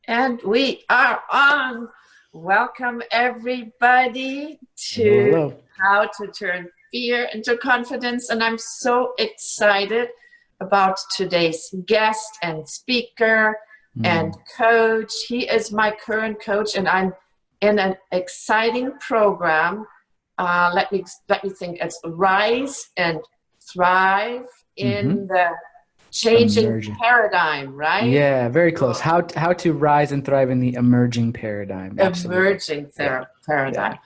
And we are on. Welcome, everybody, Hello, to hello. How to Turn Fear into Confidence. And I'm so excited about today's guest and speaker and Mm, coach. He is my current coach, and I'm in an exciting program. Let me think. It's Rise and Thrive hmm in the Changing Emerging. Paradigm, right? Yeah, very close. How to rise and thrive in the emerging paradigm. Absolutely. Emerging Yeah. Yeah. paradigm.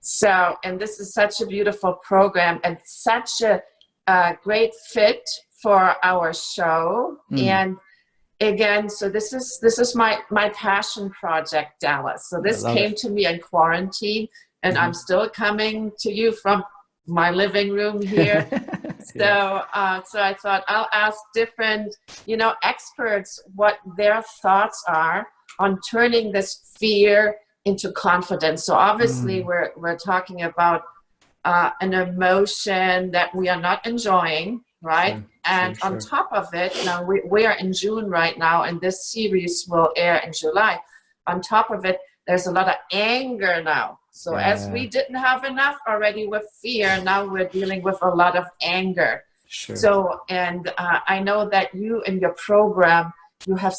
So, and this is such a beautiful program and such a great fit for our show. Mm, And again, so this is my passion project, Dallas. So I this love came it. to me in quarantine, and I'm hmm still coming to you from my living room here. Yeah. So I thought I'll ask different, experts what their thoughts are on turning this fear into confidence. So obviously Mm, we're talking about an emotion that we are not enjoying, right? sure, And sure, on sure. top of it, now we are in June right now, and this series will air in July. On top of it, there's a lot of anger now. So as Yeah, we didn't have enough already with fear, now we're dealing with a lot of anger. sure. So, and I know that you in your program, you have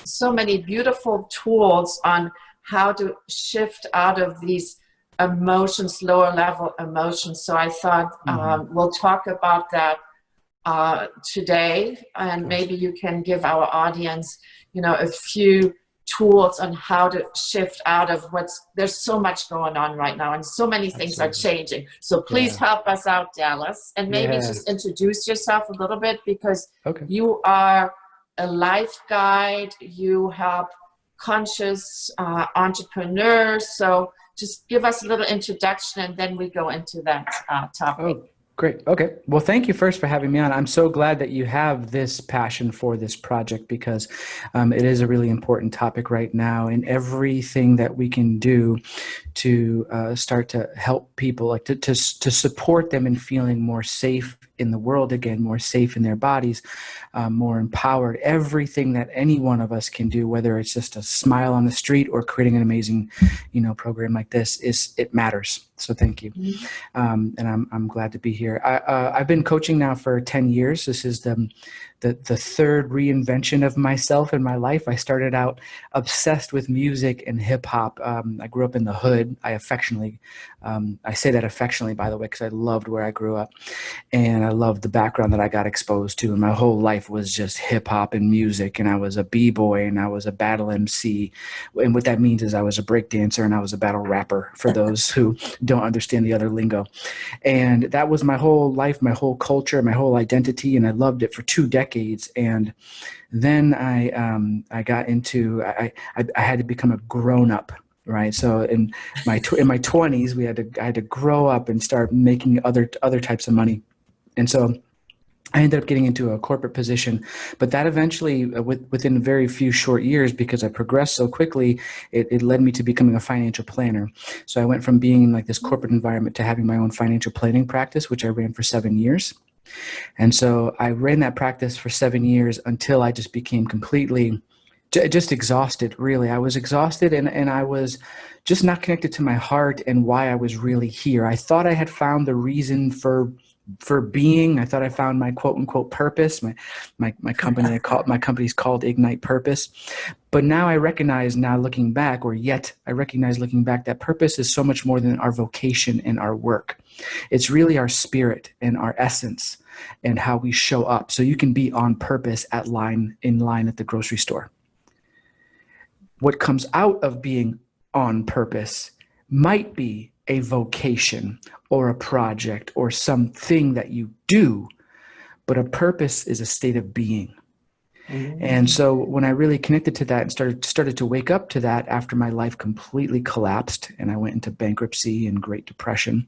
so many beautiful tools on how to shift out of these emotions, lower level emotions. So I thought hmm we'll talk about that today, Of and course. maybe you can give our audience, a few tools on how to shift out of there's so much going on right now and so many things are Absolutely. changing. So please Yeah. help us out, Dallas, and maybe Yeah. just introduce yourself a little bit, because Okay. you are a life guide. You help conscious entrepreneurs. So just give us a little introduction, and then we go into that topic. Oh, great. Okay. Well, thank you first for having me on. I'm so glad that you have this passion for this project because it is a really important topic right now. And everything that we can do to start to help people, like to support them in feeling more safe in the world again, more safe in their bodies, more empowered. Everything that any one of us can do, whether it's just a smile on the street or creating an amazing, program like this, is it matters. So thank you. Mhm. And I'm glad to be here. I've been coaching now for 10 years. This is the third reinvention of myself in my life. I started out obsessed with music and hip hop. I grew up in the hood. I say that affectionately, by the way, because I loved where I grew up and I loved the background that I got exposed to. And my whole life was just hip hop and music. And I was a b-boy and I was a battle MC. And what that means is I was a break dancer and I was a battle rapper, for those who don't understand the other lingo. And that was my whole life, my whole culture, my whole identity. And I loved it for 2 decades. And then I got into, I had to become a grown up. Right. So in my 20s, I had to grow up and start making other types of money. And so I ended up getting into a corporate position, but that eventually, within very few short years, because I progressed so quickly, it led me to becoming a financial planner. So I went from being in like this corporate environment to having my own financial planning practice, which I ran for 7 years. And so I ran that practice for 7 years until I just became completely just exhausted. Really, I was exhausted, and I was just not connected to my heart and why I was really here. I thought I had found the reason for being. I thought I found my quote unquote purpose. My company's called Ignite Purpose. But now I recognize, now looking back, or yet I recognize looking back, that purpose is so much more than our vocation and our work. It's really our spirit and our essence and how we show up. So you can be on purpose in line at the grocery store. What comes out of being on purpose might be a vocation or a project or something that you do, but a purpose is a state of being. And Mhm. so when I really connected to that and started to wake up to that after my life completely collapsed and I went into bankruptcy and Great Depression,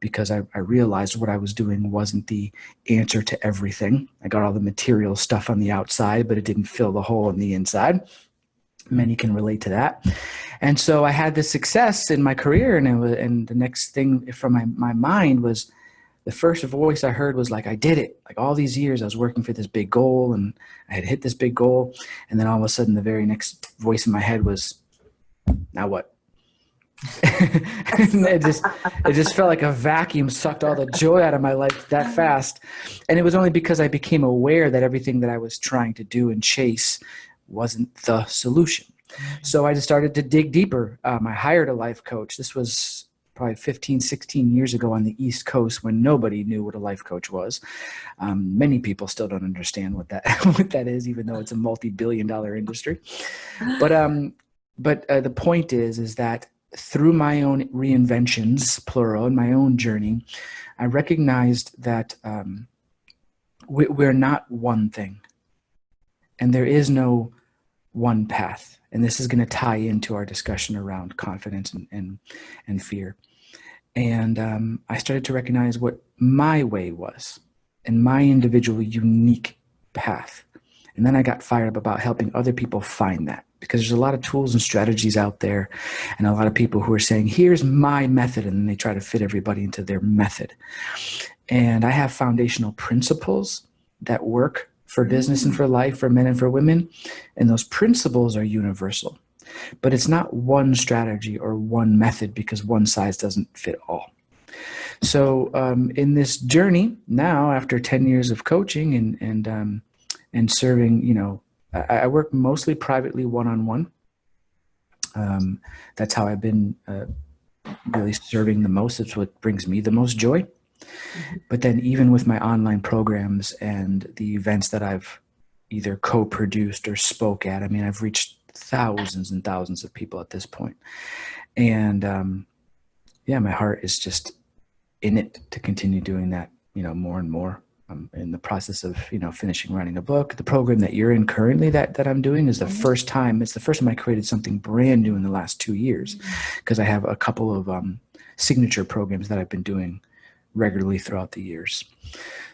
because I realized what I was doing wasn't the answer to everything. I got all the material stuff on the outside, but it didn't fill the hole on the inside. Many can relate to that. And so I had this success in my career, and the next thing from my mind was the first voice I heard was like, I did it. Like all these years I was working for this big goal and I had hit this big goal. And then all of a sudden the very next voice in my head was, now what? And it just felt like a vacuum sucked all the joy out of my life that fast. And it was only because I became aware that everything that I was trying to do and chase wasn't the solution. So I just started to dig deeper. I hired a life coach. This was probably 15, 16 years ago on the East Coast when nobody knew what a life coach was. Many people still don't understand what that is, even though it's a multi-billion-dollar industry. But the point is that through my own reinventions, plural, in my own journey, I recognized that we're not one thing, and there is no one path. And this is going to tie into our discussion around confidence and fear. And I started to recognize what my way was and my individual unique path. And then I got fired up about helping other people find that, because there's a lot of tools and strategies out there and a lot of people who are saying, here's my method, and then they try to fit everybody into their method. And I have foundational principles that work for business and for life, for men and for women. And those principles are universal. But it's not one strategy or one method, because one size doesn't fit all. So in this journey now, after 10 years of coaching and serving, I work mostly privately one-on-one. That's how I've been really serving the most. It's what brings me the most joy. But then even with my online programs and the events that I've either co-produced or spoke at, I mean, I've reached thousands and thousands of people at this point. And my heart is just in it to continue doing that, more and more. I'm in the process of, finishing writing a book. The program that you're in currently that I'm doing is it's the first time I created something brand new in the last 2 years, because I have a couple of signature programs that I've been doing regularly throughout the years.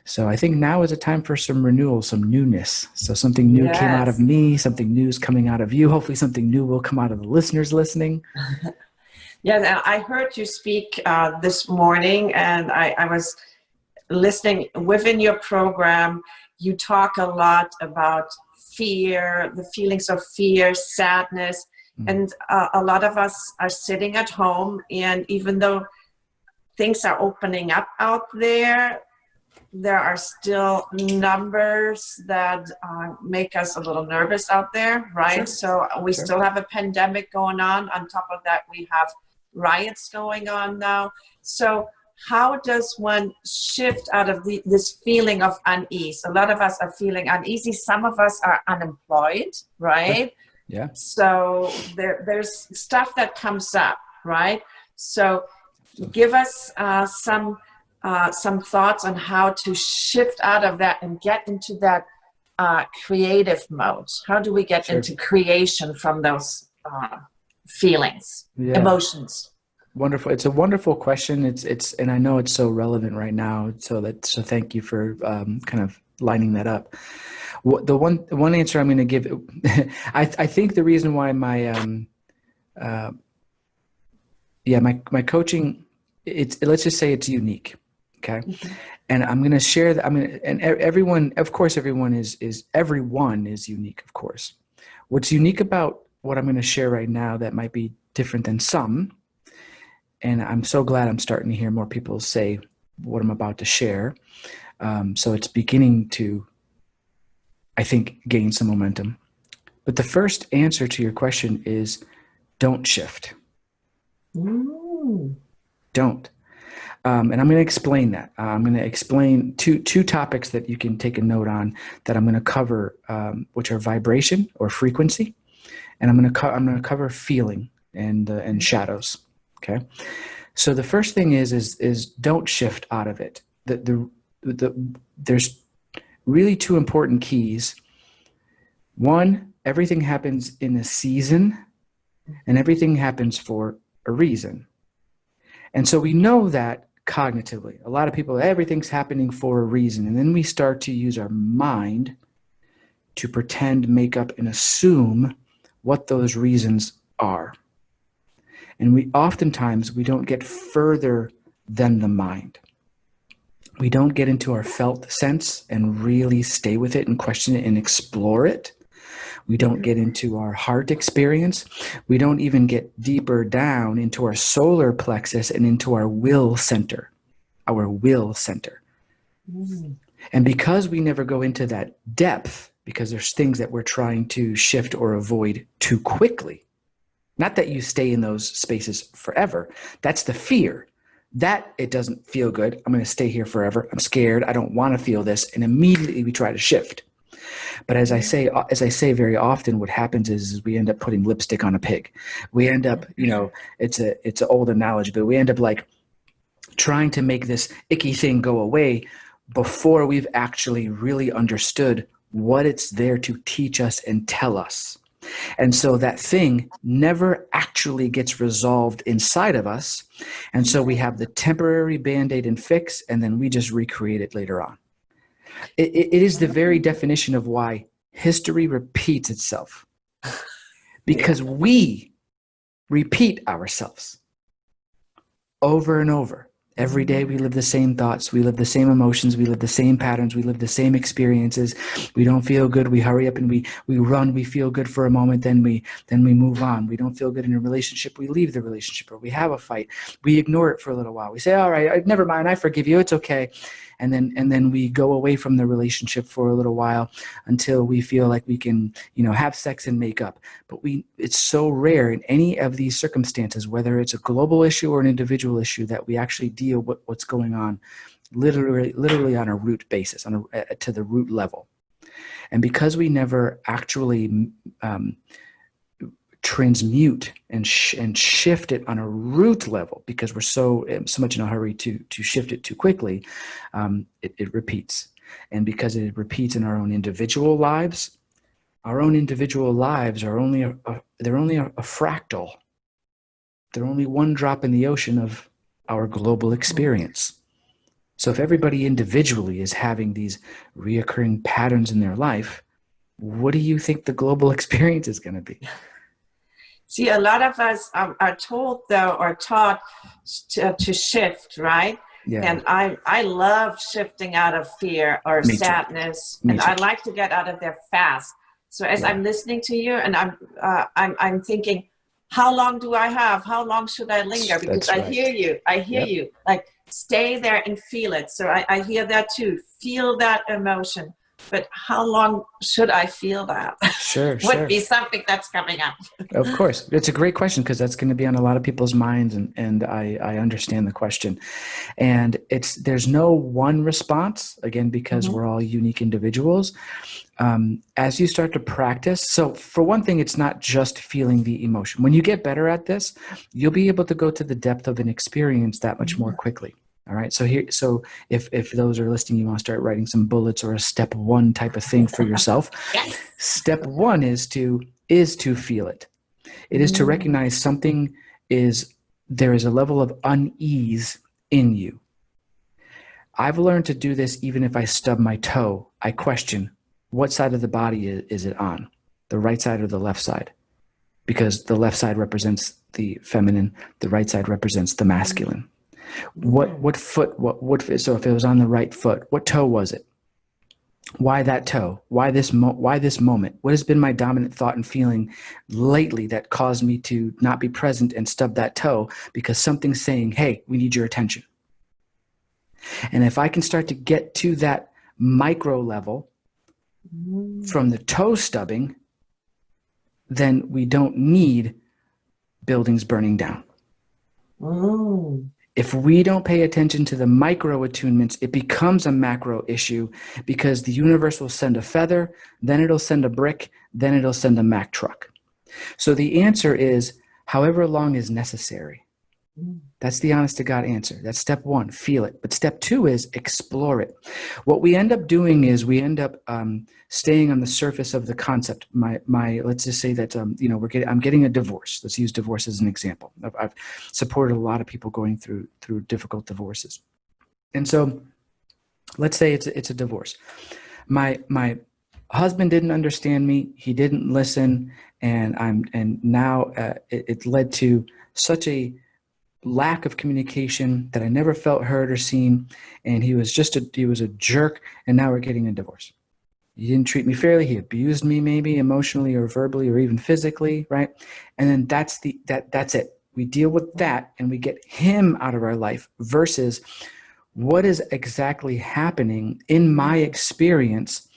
So I think now is a time for some renewal, some newness. So something new came out of me, something new is coming out of you. Hopefully something new will come out of the listeners listening. Yeah, I heard you speak this morning, and I was listening. Within your program, you talk a lot about fear, the feelings of fear, sadness, and a lot of us are sitting at home, and even though things are opening up out there, there are still numbers that make us a little nervous out there, right? Sure. So we still have a pandemic going on. On top of that, we have riots going on now. So how does one shift out of this feeling of unease? A lot of us are feeling uneasy. Some of us are unemployed, right? Yeah. So there's stuff that comes up, right? So give us some thoughts on how to shift out of that and get into that creative mode. How do we get into creation from those feelings, emotions? Wonderful. It's a wonderful question. It's and I know it's so relevant right now. So thank you for kind of lining that up. The one answer I'm going to give, I think the reason why my coaching, let's just say it's unique. Okay. And I'm going to share that. And everyone, of course, everyone is unique, of course. What's unique about what I'm going to share right now that might be different than some, and I'm so glad I'm starting to hear more people say what I'm about to share. So it's beginning to, I think, gain some momentum. But the first answer to your question is don't shift. Ooh. Don't. And I'm going to explain that. I'm going to explain two topics that you can take a note on that I'm going to cover, which are vibration or frequency, and I'm going to cover feeling and shadows. Okay. So the first thing is don't shift out of it. There's really two important keys. One, everything happens in a season, and everything happens for a reason. And so we know that cognitively. A lot of people, everything's happening for a reason. And then we start to use our mind to pretend, make up, and assume what those reasons are. And oftentimes we don't get further than the mind. We don't get into our felt sense and really stay with it and question it and explore it. We don't get into our heart experience. We don't even get deeper down into our solar plexus and into our will center, And because we never go into that depth, because there's things that we're trying to shift or avoid too quickly, not that you stay in those spaces forever. That's the fear. That it doesn't feel good. I'm going to stay here forever. I'm scared. I don't want to feel this. And immediately we try to shift. But as I say very often, what happens is we end up putting lipstick on a pig. We end up, it's an old analogy, but we end up like trying to make this icky thing go away before we've actually really understood what it's there to teach us and tell us. And so that thing never actually gets resolved inside of us. And so we have the temporary Band-Aid and fix, and then we just recreate it later on. It is the very definition of why history repeats itself. Because we repeat ourselves over and over. Every day we live the same thoughts, we live the same emotions, we live the same patterns, we live the same experiences. We don't feel good, we hurry up and we run, we feel good for a moment, then we move on. We don't feel good in a relationship, we leave the relationship, or we have a fight. We ignore it for a little while. We say, all right, never mind, I forgive you, it's okay. And then we go away from the relationship for a little while until we feel like we can, have sex and make up. But it's so rare in any of these circumstances, whether it's a global issue or an individual issue, that we actually deal with what's going on literally on a root basis, to the root level. And because we never actually transmute and shift it on a root level, because we're so much in a hurry to shift it too quickly, it repeats. And because it repeats in our own individual lives are only they're only a fractal. They're only one drop in the ocean of our global experience. So if everybody individually is having these reoccurring patterns in their life, what do you think the global experience is going to be? See, a lot of us are told, though, or taught to shift, right? Yeah. And I love shifting out of fear or sadness, and I like to get out of there fast. So as I'm listening to you, and I'm thinking, how long do I have? How long should I linger? Because I hear you. Like, stay there and feel it. So I hear that too. Feel that emotion. But how long should I feel that? Sure. Would be something that's coming up. Of course. It's a great question, because that's going to be on a lot of people's minds, and I understand the question. And there's no one response, again, because we're all unique individuals. As you start to practice, so for one thing, it's not just feeling the emotion. When you get better at this, you'll be able to go to the depth of an experience that much more quickly. All right. So if those are listening, you want to start writing some bullets or a step one type of thing for yourself. Yes. Step one is to feel it. It is to recognize there is a level of unease in you. I've learned to do this even if I stub my toe. I question, what side of the body is it on? The right side or the left side? Because the left side represents the feminine, the right side represents the masculine. What foot? So if it was on the right foot, what toe was it? Why that toe? Why this moment? What has been my dominant thought and feeling lately that caused me to not be present and stub that toe? Because something's saying, hey, we need your attention. And if I can start to get to that micro level from the toe stubbing, then we don't need buildings burning down. If we don't pay attention to the micro attunements, it becomes a macro issue, because the universe will send a feather, then it'll send a brick, then it'll send a Mack truck. So the answer is however long is necessary. That's the honest to God answer. That's step one, feel it. But step two is explore it. What we end up doing is we end up staying on the surface of the concept. Let's just say that I'm getting a divorce. Let's use divorce as an example. I've supported a lot of people going through difficult divorces, and so let's say it's a divorce. My husband didn't understand me. He didn't listen, and now it led to such a lack of communication, that I never felt heard or seen. And he was a jerk. And now we're getting a divorce. He didn't treat me fairly. He abused me, maybe emotionally or verbally or even physically, right? And then that's it. We deal with that and we get him out of our life versus what is exactly happening in my experience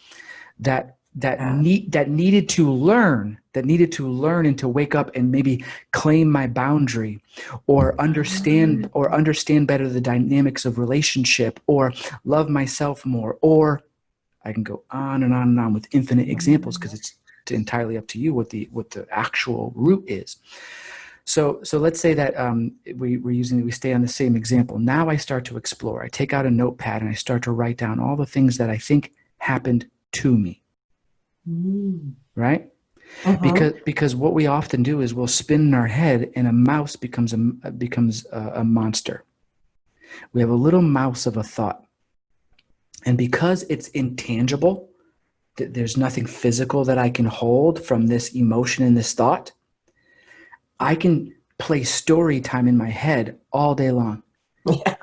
that needed to learn and to wake up and maybe claim my boundary or understand better the dynamics of relationship or love myself more, or I can go on and on and on with infinite examples because it's entirely up to you what the actual root is. So let's say that we stay on the same example. Now I start to explore. I take out a notepad and I start to write down all the things that I think happened to me. Right? Because what we often do is we'll spin in our head and a mouse becomes a monster. We have a little mouse of a thought. And because it's intangible, there's nothing physical that I can hold from this emotion and this thought, I can play story time in my head all day long. Yeah.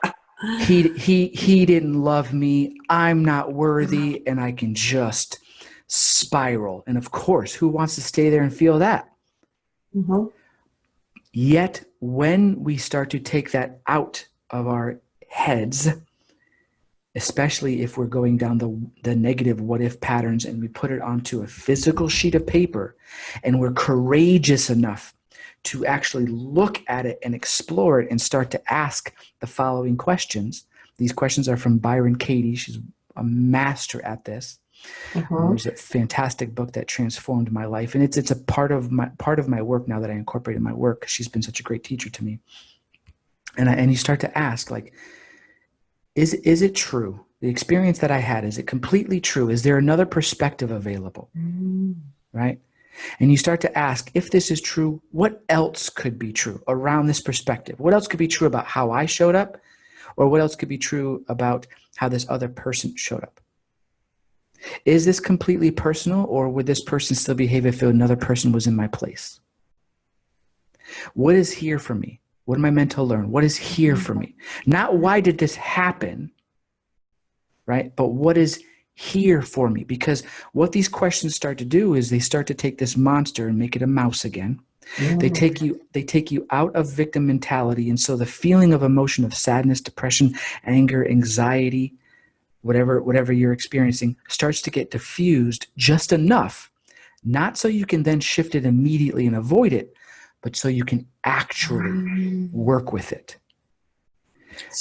He didn't love me. I'm not worthy. And I can just spiral. And of course, who wants to stay there and feel that? Yet when we start to take that out of our heads, especially if we're going down the negative what if patterns and we put it onto a physical sheet of paper and we're courageous enough to actually look at it and explore it and start to ask the following questions. These questions are from Byron Katie. She's a master at this. There's a fantastic book that transformed my life. And it's a part of my work now that I incorporate in my work because she's been such a great teacher to me. And you start to ask, like, is it true? The experience that I had, is it completely true? Is there another perspective available? Right? And you start to ask, if this is true, what else could be true around this perspective? What else could be true about how I showed up? Or what else could be true about how this other person showed up? Is this completely personal, or would this person still behave if another person was in my place? What is here for me? What am I meant to learn? What is here for me? Not why did this happen, right? But what is here for me? Because what these questions start to do is they start to take this monster and make it a mouse again. They take you out of victim mentality. And so the feeling of emotion of sadness, depression, anger, anxiety, whatever you're experiencing starts to get diffused just enough, not so you can then shift it immediately and avoid it, but so you can actually work with it.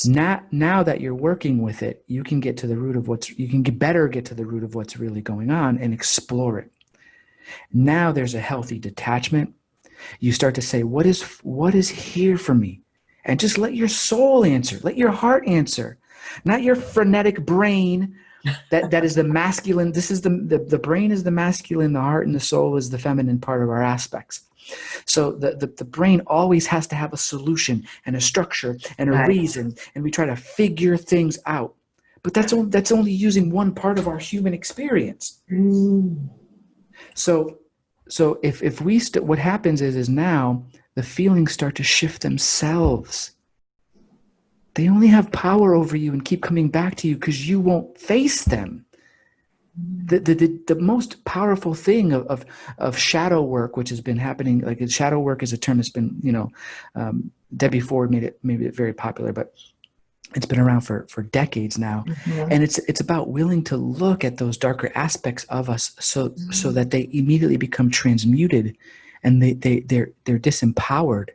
Now that you're working with it, you can get to the root of what's really going on and explore it. Now there's a healthy detachment. You start to say, what is here for me? And just let your soul answer, let your heart answer, not your frenetic brain that is the masculine. This is the brain is the masculine, the heart and the soul is the feminine part of our aspects. So the brain always has to have a solution and a structure and a reason, and we try to figure things out. But that's only using one part of our human experience. So if we what happens is now the feelings start to shift themselves. They only have power over you and keep coming back to you because you won't face them. The most powerful thing of shadow work, which has been happening, like shadow work is a term that's been, Debbie Ford made it very popular, but it's been around for decades now. And it's about willing to look at those darker aspects of us so that they immediately become transmuted and they're disempowered,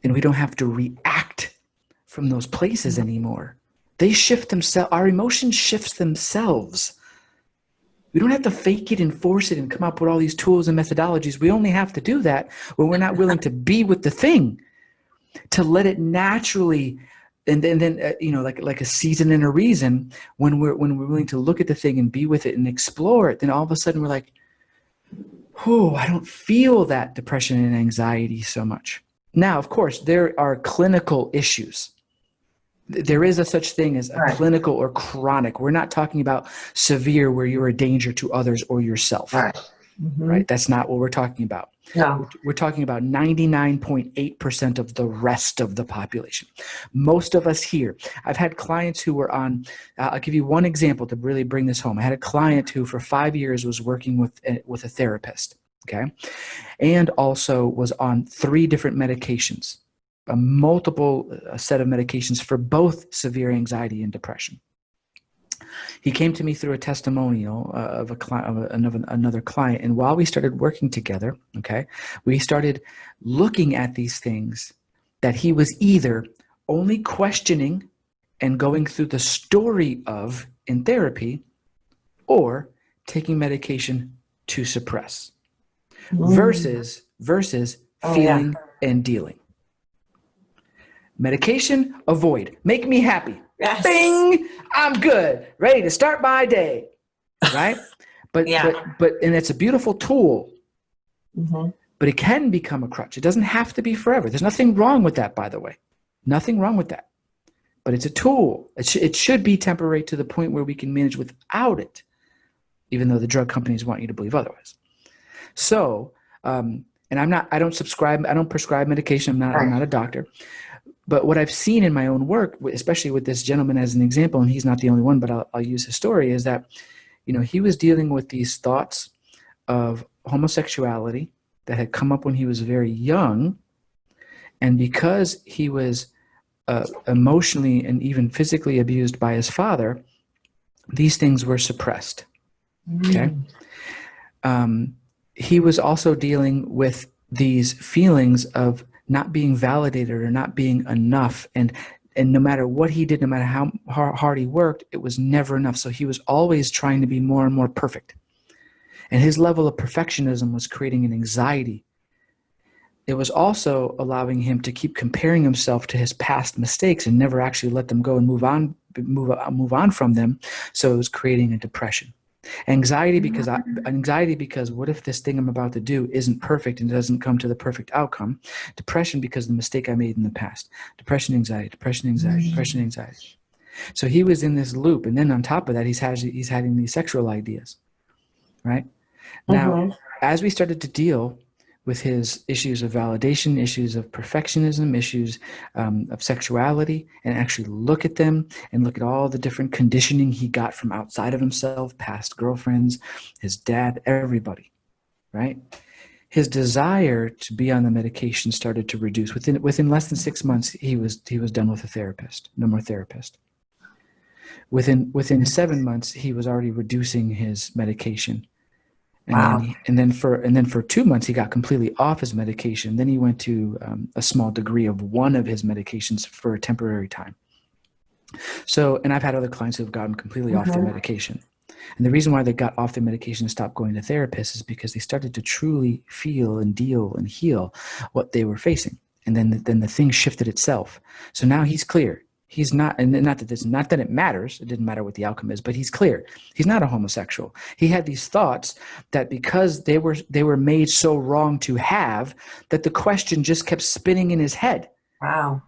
and we don't have to react from those places anymore. They shift themselves. Our emotions shift themselves. We don't have to fake it and force it and come up with all these tools and methodologies. We only have to do that when we're not willing to be with the thing, to let it naturally, and then like a season and a reason. When we're willing to look at the thing and be with it and explore it, then all of a sudden we're like, "Oh, I don't feel that depression and anxiety so much." Now, of course, there are clinical issues. There is a such thing as a clinical or chronic. We're not talking about severe where you're a danger to others or yourself. Right? That's not what we're talking about. Yeah. We're talking about 99.8% of the rest of the population. Most of us here, I've had clients who were on, I'll give you one example to really bring this home. I had a client who for 5 years was working with a therapist, okay? And also was on 3 different medications, a set of medications for both severe anxiety and depression. He came to me through a testimonial of another client, and while we started working together, okay, we started looking at these things that he was either only questioning and going through the story of in therapy, or taking medication to suppress, versus feeling and dealing. Medication, avoid. Make me happy. Yes. Bing! I'm good. Ready to start my day. Right? But and it's a beautiful tool. Mm-hmm. But it can become a crutch. It doesn't have to be forever. There's nothing wrong with that, by the way. Nothing wrong with that. But it's a tool. It should be temporary to the point where we can manage without it, even though the drug companies want you to believe otherwise. So, and I don't prescribe medication. I'm not a doctor. But what I've seen in my own work, especially with this gentleman as an example, and he's not the only one, but I'll use his story, is that, he was dealing with these thoughts of homosexuality that had come up when he was very young. And because he was emotionally and even physically abused by his father, these things were suppressed. Okay. He was also dealing with these feelings of not being validated or not being enough. And no matter what he did, no matter how hard he worked, it was never enough. So he was always trying to be more and more perfect. And his level of perfectionism was creating an anxiety. It was also allowing him to keep comparing himself to his past mistakes and never actually let them go and move on from them. So it was creating a depression. Anxiety because what if this thing I'm about to do isn't perfect and doesn't come to the perfect outcome? Depression because of the mistake I made in the past. Depression, anxiety, depression, anxiety, depression, anxiety. So he was in this loop, and then on top of that, he's having these sexual ideas, right? Now, as we started to deal with his issues of validation, issues of perfectionism, issues of sexuality, and actually look at them and look at all the different conditioning he got from outside of himself, past girlfriends, his dad, everybody, right? His desire to be on the medication started to reduce. Within less than 6 months, he was done with a therapist. No more therapist. Within 7 months, he was already reducing his medication. And then for 2 months, he got completely off his medication. Then he went to a small degree of one of his medications for a temporary time. So, and I've had other clients who have gotten completely off their medication. And the reason why they got off their medication and stopped going to therapists is because they started to truly feel and deal and heal what they were facing. And then the thing shifted itself. So now he's clear. He's not, and not that it matters. It didn't matter what the outcome is, but he's clear. He's not a homosexual. He had these thoughts that because they were made so wrong to have, that the question just kept spinning in his head. Wow.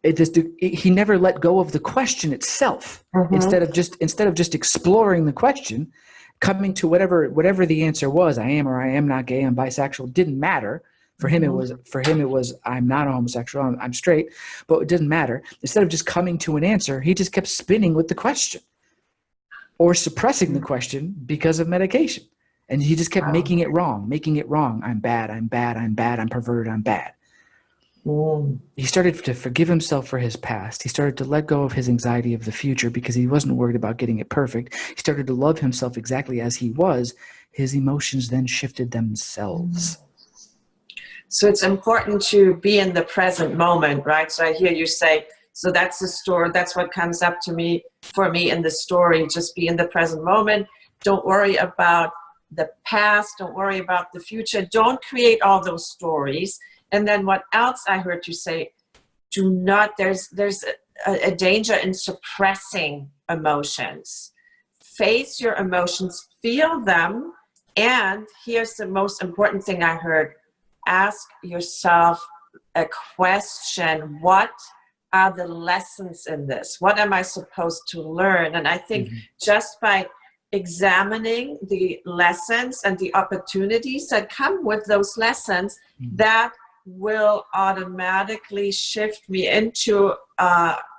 He never let go of the question itself. Instead of just exploring the question, coming to whatever the answer was, I am or I am not gay, I'm bisexual, didn't matter. For him, it was, I'm not a homosexual, I'm straight, but it didn't matter. Instead of just coming to an answer, he just kept spinning with the question or suppressing the question because of medication. And he just kept making it wrong. I'm bad, I'm perverted, I'm bad. He started to forgive himself for his past. He started to let go of his anxiety of the future because he wasn't worried about getting it perfect. He started to love himself exactly as he was. His emotions then shifted themselves. So it's important to be in the present moment, right? So I hear you say, so that's the story. That's what comes up for me in the story. Just be in the present moment. Don't worry about the past. Don't worry about the future. Don't create all those stories. And then what else I heard you say, there's a danger in suppressing emotions. Face your emotions, feel them. And here's the most important thing I heard. Ask yourself a question. What are the lessons in this? What am I supposed to learn? And I think just by examining the lessons and the opportunities that come with those lessons, that will automatically shift me into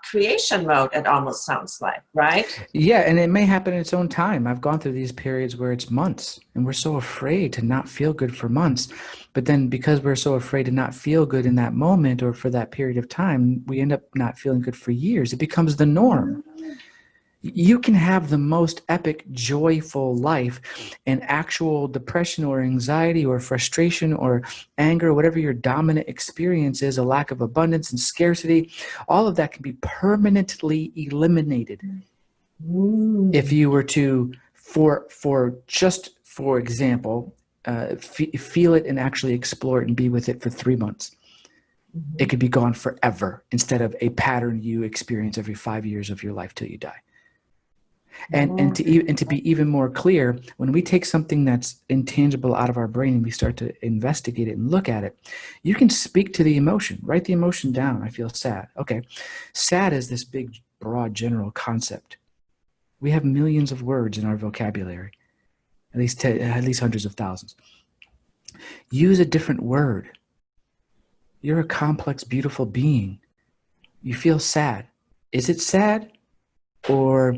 creation mode, it almost sounds like, right? Yeah, and it may happen in its own time. I've gone through these periods where it's months, and we're so afraid to not feel good for months. But then because we're so afraid to not feel good in that moment or for that period of time, we end up not feeling good for years. It becomes the norm. You can have the most epic, joyful life, and actual depression or anxiety or frustration or anger, whatever your dominant experience is, a lack of abundance and scarcity, all of that can be permanently eliminated. If you were to, for example, feel it and actually explore it and be with it for 3 months. It could be gone forever instead of a pattern you experience every 5 years of your life till you die. And to be even more clear, when we take something that's intangible out of our brain and we start to investigate it and look at it, you can speak to the emotion, write the emotion down. I feel sad. Okay. Sad is this big, broad, general concept. We have millions of words in our vocabulary, at least hundreds of thousands. Use a different word. You're a complex, beautiful being. You feel sad. Is it sad, or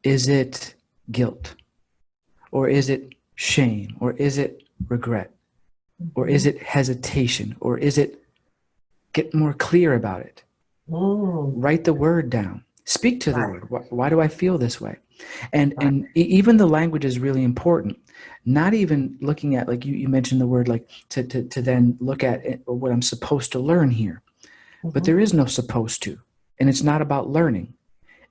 is it guilt? Or is it shame? Or is it regret? Or is it hesitation? Or is it, get more clear about it? Write the word down. Speak to the word. Why do I feel this way? And even the language is really important. Not even looking at, like you mentioned the word, like to then look at it, or what I'm supposed to learn here. But there is no supposed to. And it's not about learning.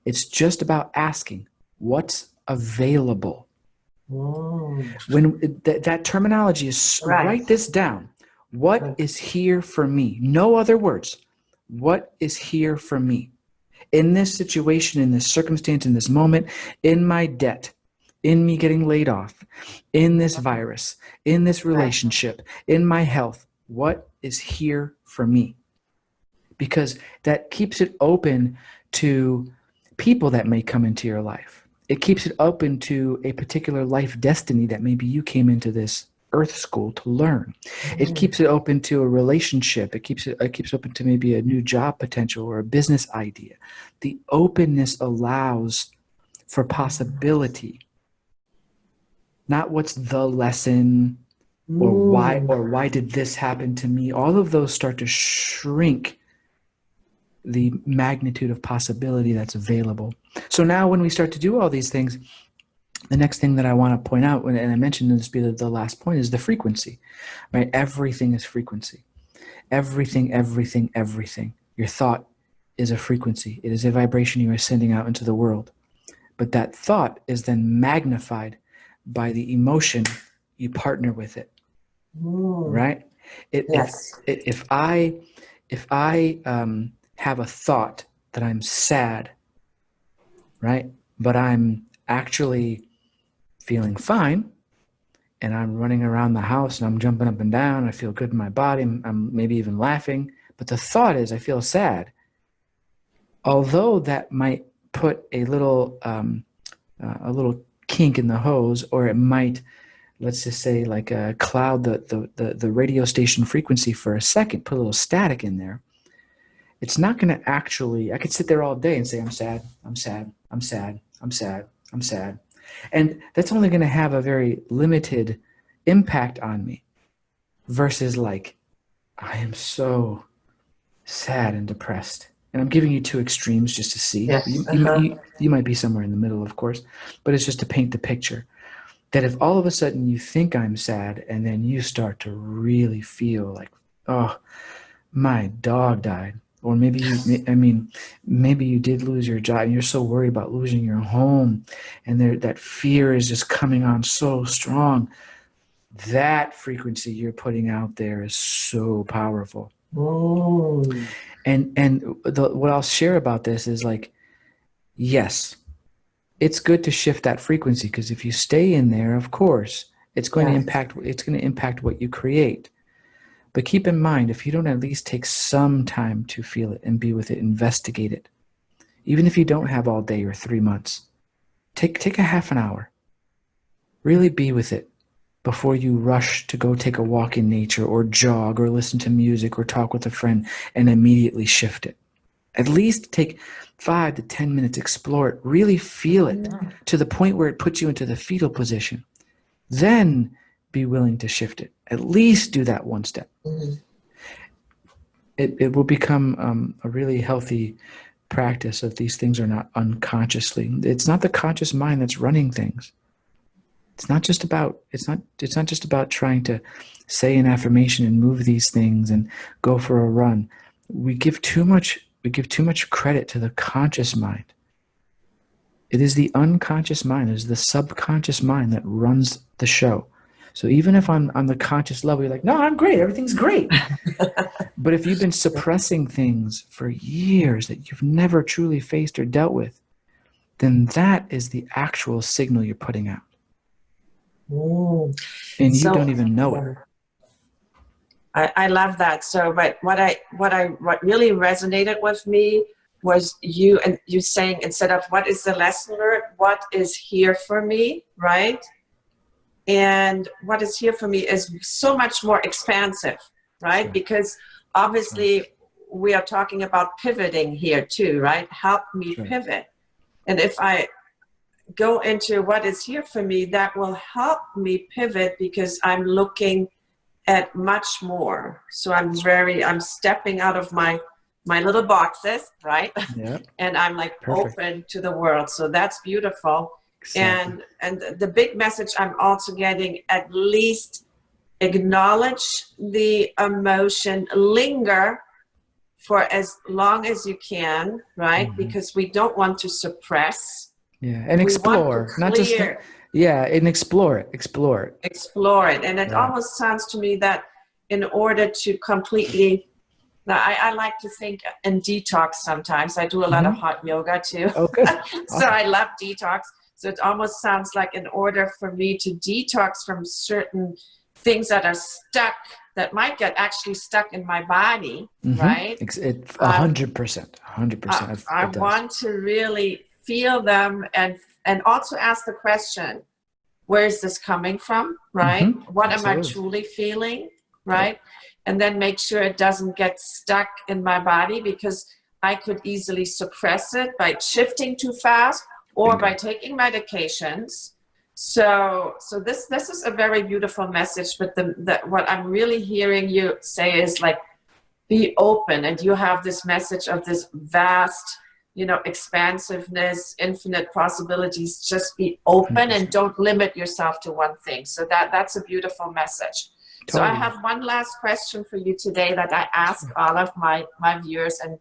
It's just about asking, what's available? When that terminology is, write this down. What is here for me? No other words. What is here for me? In this situation, in this circumstance, in this moment, in my debt, in me getting laid off, in this virus, in this relationship, in my health, what is here for me? Because that keeps it open to people that may come into your life. It keeps it open to a particular life destiny that maybe you came into this earth school to learn. It keeps it open to a relationship. It keeps open to maybe a new job potential or a business idea. The openness allows for possibility. Not what's the lesson, or why did this happen to me? All of those start to shrink the magnitude of possibility that's available. So now when we start to do all these things, the next thing that I want to point out, and I mentioned this be the last point, is the frequency, right? Everything is frequency. Everything. Your thought is a frequency. It is a vibration you are sending out into the world. But that thought is then magnified by the emotion you partner with it, right? If I have a thought that I'm sad, right? But I'm actually feeling fine, and I'm running around the house and I'm jumping up and down. I feel good in my body. I'm maybe even laughing. But the thought is I feel sad. Although that might put a little kink in the hose, or it might, let's just say, like cloud the radio station frequency for a second, put a little static in there. It's not going to actually, I could sit there all day and say, I'm sad, I'm sad, I'm sad, I'm sad, I'm sad. And that's only going to have a very limited impact on me versus like, I am so sad and depressed. And I'm giving you two extremes just to see. Yes. You might be somewhere in the middle, of course, but it's just to paint the picture that if all of a sudden you think I'm sad and then you start to really feel like, oh, my dog died. Or maybe you did lose your job and you're so worried about losing your home, and that fear is just coming on so strong. That frequency you're putting out there is so powerful. And what I'll share about this is like, yes, it's good to shift that frequency, because if you stay in there, of course, it's going to impact what you create. But keep in mind, if you don't at least take some time to feel it and be with it, investigate it, even if you don't have all day or 3 months, take a half an hour. Really be with it before you rush to go take a walk in nature or jog or listen to music or talk with a friend and immediately shift it. At least take 5 to 10 minutes, explore it, really feel it to the point where it puts you into the fetal position. Then be willing to shift it. At least do that one step. It will become a really healthy practice if these things are not unconsciously. It's not the conscious mind that's running things. It's not just about trying to say an affirmation and move these things and go for a run. We give too much credit to the conscious mind. It is the unconscious mind, it is the subconscious mind that runs the show. So even if on the conscious level, you're like, no, I'm great, everything's great. But if you've been suppressing things for years that you've never truly faced or dealt with, then that is the actual signal you're putting out. And you don't even know it. I love that. So, but what really resonated with me was you saying, instead of what is the lesson learned, what is here for me, right? And what is here for me is so much more expansive, right? Sure. Because obviously we are talking about pivoting here too, right? Help me pivot. And if I go into what is here for me, that will help me pivot because I'm looking at much more. So I'm stepping out of my little boxes, right? Yep. And I'm like open to the world. So that's beautiful. Exactly. And the big message I'm also getting, at least acknowledge the emotion, linger for as long as you can, right? Mm-hmm. Because we don't want to suppress. Yeah, and explore, not just and explore it. Explore it. And it almost sounds to me that in order to completely, now I like to think and detox sometimes. I do a lot of hot yoga too. Okay. So I love detox. So it almost sounds like in order for me to detox from certain things that are stuck, that might get actually stuck in my body, right? 100%. 100%. I want to really feel them and also ask the question, where is this coming from, right? What am I truly feeling, right? Yep. And then make sure it doesn't get stuck in my body, because I could easily suppress it by shifting too fast or by taking medications. So this is a very beautiful message, but what I'm really hearing you say is like, be open, and you have this message of this vast, expansiveness, infinite possibilities. Just be open and don't limit yourself to one thing. So that's a beautiful message. Totally. So I have one last question for you today that I ask all of my viewers, and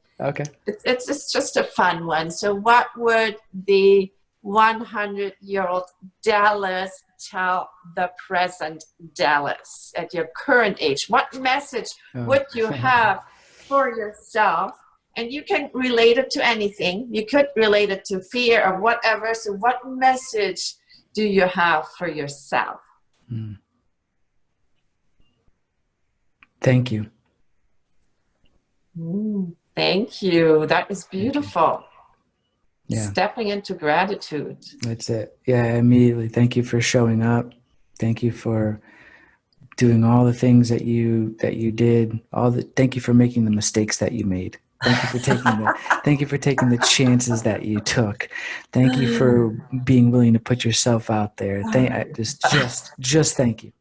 it's just a fun one. So what would the 100-year-old Dallas tell the present Dallas at your current age? What message would you have for yourself? And you can relate it to anything. You could relate it to fear or whatever. So what message do you have for yourself? Thank you. Thank you. That is beautiful. Yeah. Stepping into gratitude. That's it. Yeah, immediately. Thank you for showing up. Thank you for doing all the things that you did. Thank you for making the mistakes that you made. Thank you for taking the chances that you took. Thank you for being willing to put yourself out there. Just thank you.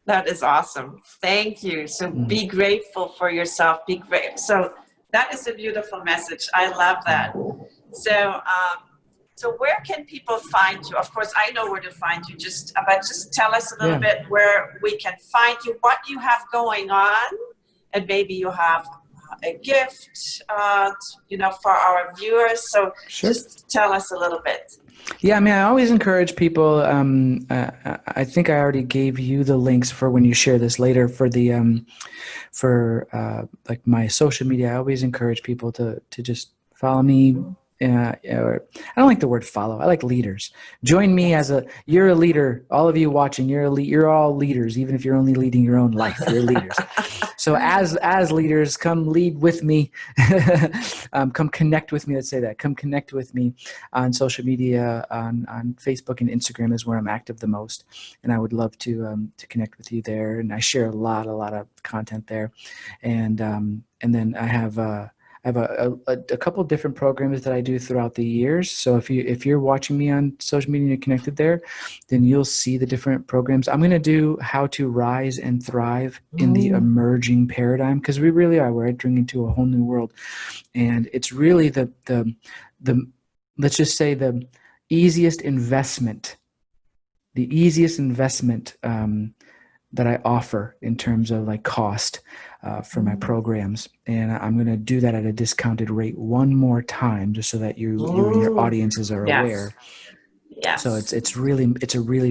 That is awesome. Thank you. So be grateful for yourself. Be great. So that is a beautiful message. I love that. So where can people find you? Of course, I know where to find you. But just tell us a little bit where we can find you, what you have going on, and maybe you have a gift, for our viewers. So just tell us a little bit. Yeah, I mean, I always encourage people. I think I already gave you the links for when you share this later for the like my social media. I always encourage people to just follow me or I don't like the word follow. I like leaders. Join me as you're a leader. All of you watching, you're all leaders, even if you're only leading your own life, you're leaders. So as leaders, come lead with me. Come connect with me. Let's say that. Come connect with me on social media, on Facebook and Instagram is where I'm active the most. And I would love to connect with you there. And I share a lot of content there. And then I have a couple of different programs that I do throughout the years. So if you're watching me on social media and you're connected there, then you'll see the different programs. I'm going to do how to rise and thrive in the emerging paradigm, because we really are. We're entering into a whole new world, and it's really the let's just say the easiest investment that I offer in terms of like cost for my programs. And I'm going to do that at a discounted rate one more time, just so that you and your audiences are aware. Yes. So it's a really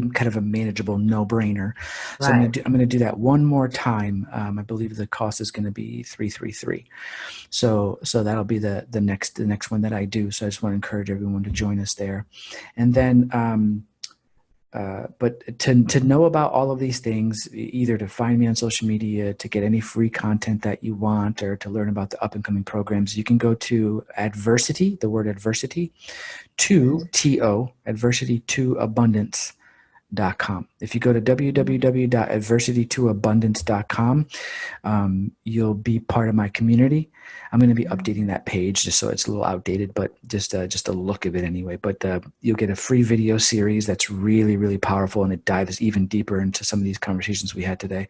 kind of a manageable no-brainer. So Right. I'm going to do that one more time. I believe the cost is going to be $333. So that'll be the next one that I do. So I just want to encourage everyone to join us there. And then but to know about all of these things, either to find me on social media, to get any free content that you want, or to learn about the up and coming programs, you can go to adversity, the word adversity, adversity2abundance.com. If you go to www.adversity2abundance.com, you'll be part of my community. I'm going to be updating that page just so it's a little outdated, but just a look of it anyway. But you'll get a free video series that's really, really powerful, and it dives even deeper into some of these conversations we had today.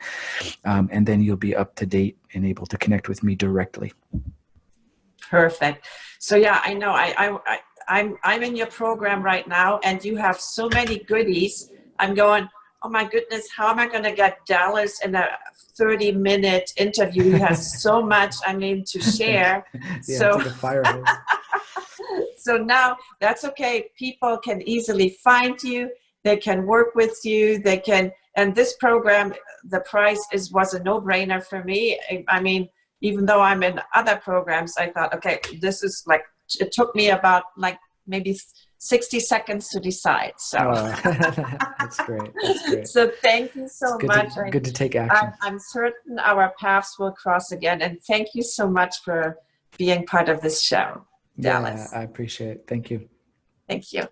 And then you'll be up to date and able to connect with me directly. Perfect. So yeah, I know I'm in your program right now, and you have so many goodies. I'm going, oh my goodness, how am I going to get Dallas in a 30-minute interview? He has so much, to share. Yeah, So, it's like a fire hose. So now that's okay. People can easily find you. They can work with you. And this program, the price was a no-brainer for me. Even though I'm in other programs, I thought, okay, this is it took me about maybe 60 seconds to decide. So That's great. That's great. So thank you so much. Good to take action. I'm certain our paths will cross again. And thank you so much for being part of this show, Dallas. Yeah, I appreciate it. Thank you. Thank you.